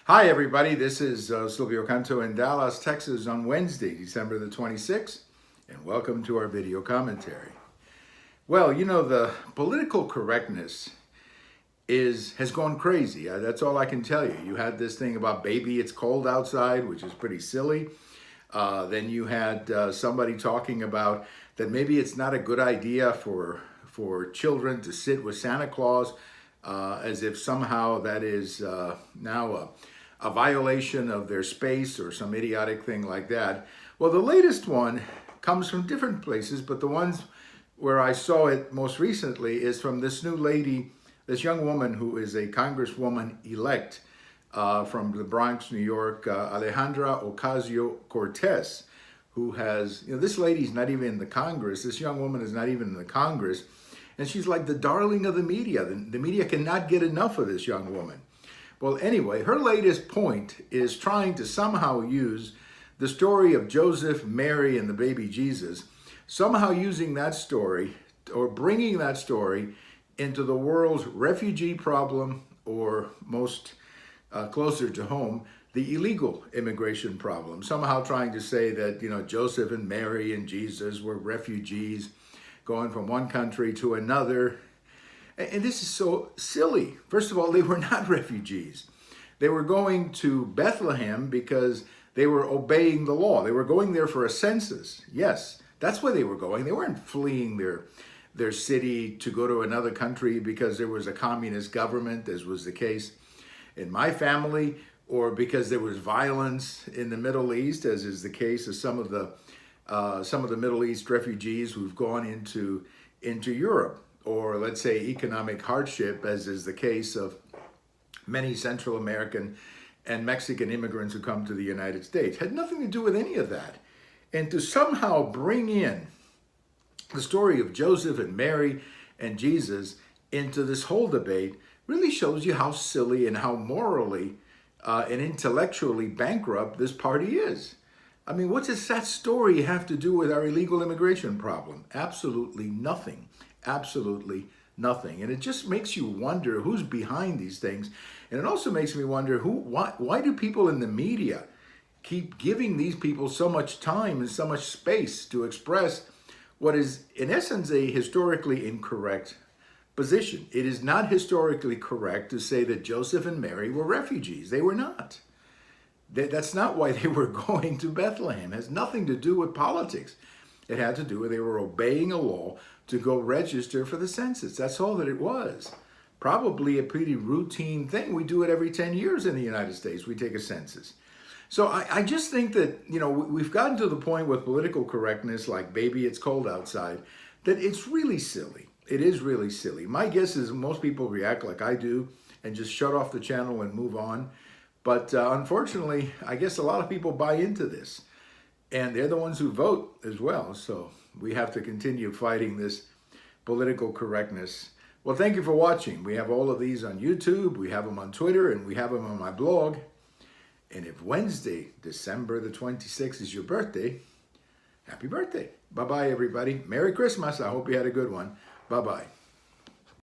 Hi, everybody. This is Silvio Canto in Dallas, Texas on Wednesday, December the 26th, and welcome to our video commentary. Well, you know, the political correctness has gone crazy. That's all I can tell you. You had this thing about baby, it's cold outside, which is pretty silly. Then you had somebody talking about that maybe it's not a good idea for children to sit with Santa Claus, as if somehow that is now a violation of their space or some idiotic thing like that. Well, the latest one comes from different places, but the ones where I saw it most recently is from this new lady, this young woman who is a congresswoman-elect from the Bronx, New York, Alejandra Ocasio-Cortez, who has, this lady's not even in the Congress. This young woman is not even in the Congress. And she's like the darling of the media. The media cannot get enough of this young woman. Well, anyway, her latest point is trying to somehow use the story of Joseph, Mary, and the baby Jesus, somehow using that story or bringing that story into the world's refugee problem, or most closer to home, the illegal immigration problem. Somehow trying to say that, Joseph and Mary and Jesus were refugees going from one country to another. And this is so silly. First of all, they were not refugees. They were going to Bethlehem because they were obeying the law. They were going there for a census. Yes, that's where they were going. They weren't fleeing their city to go to another country because there was a communist government, as was the case in my family, or because there was violence in the Middle East, as is the case of some of the Middle East refugees who've gone into Europe. Or let's say economic hardship, as is the case of many Central American and Mexican immigrants who come to the United States. Had nothing to do with any of that. And to somehow bring in the story of Joseph and Mary and Jesus into this whole debate really shows you how silly and how morally and intellectually bankrupt this party is. I mean, what does that story have to do with our illegal immigration problem? Absolutely nothing. Absolutely nothing. And it just makes you wonder who's behind these things. And it also makes me wonder why do people in the media keep giving these people so much time and so much space to express what is, in essence, a historically incorrect position. It is not historically correct to say that Joseph and Mary were refugees. They were not. That's not why they were going to Bethlehem. It has nothing to do with politics. It had to do with they were obeying a law to go register for the census. That's all that it was. Probably a pretty routine thing. We do it every 10 years in the United States. We take a census. So I just think that, we've gotten to the point with political correctness, like baby, it's cold outside, that it's really silly. It is really silly. My guess is most people react like I do and just shut off the channel and move on. But unfortunately, I guess a lot of people buy into this. And they're the ones who vote as well. So we have to continue fighting this political correctness. Well, thank you for watching. We have all of these on YouTube. We have them on Twitter, and we have them on my blog. And if Wednesday, December the 26th is your birthday, happy birthday. Bye-bye, everybody. Merry Christmas. I hope you had a good one. Bye-bye.